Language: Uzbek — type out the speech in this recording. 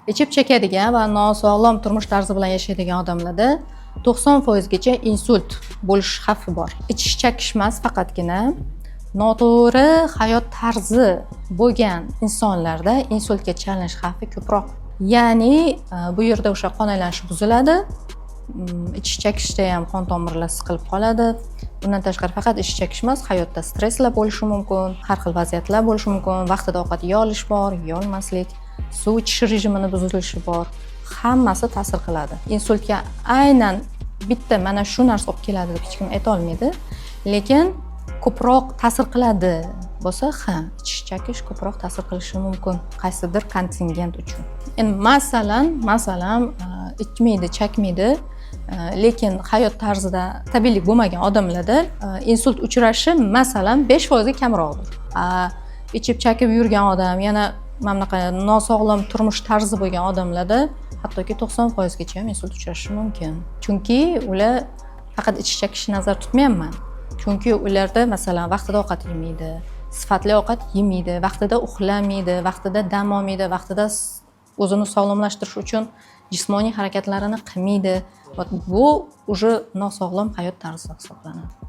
ichib chekadigan va nosog'lom turmush tarzi bilan yashaydigan odamlarda 90% gacha insult bo'lish xavfi bor. Ichish chekish emas, faqatgina noto'g'ri hayot tarzi bo'lgan insonlarda insultga chalinish xavfi ko'proq. Ya'ni bu yerda o'sha qon aylanishi buziladi, ichish chekishda ham qon tomirlar siqilib qoladi. Bundan tashqari faqat ichish chekish emas, hayotda stresslar bo'lishi mumkin, har xil vaziyatlar bo'lishi mumkin, vaqtida ovqat yeya olish bor, yeya olmaslik, suv ichish rejimini buzilishi bor. Hammasi ta'sir qiladi. Insultga aynan bitta mana shu narsa olib keladi deb hech kim ayta olmaydi, lekin ko'proq ta'sir qiladi bo'lsa, ichish chekish ko'proq ta'sir qilishi mumkin qaysidir kontingent uchun. Endi masalan ichmaydi, chekmaydi, lekin hayot tarzida tabiiylik bo'lmagan odamlarda insult uchrashi masalan 5% ga kamroqdir. Ichib chekib yurgan odam, yana mana bunaqa nosog'lom turmush tarzi bo'lgan odamlarda hattoki 90% gacha ham insult uchrashi mumkin. Chunki ular faqat ichish chekishni nazarda tutmayapman. Chunki ularda masalan vaqtida ovqat yemaydi, sifatli ovqat yemaydi, vaqtida uxlamaydi, vaqtida dam olmaydi, vaqtida o'zini sog'lomlashtirish uchun jismoniy harakatlarini qilmaydi. Bu уже nosog'lom hayot tarzi hisoblanadi.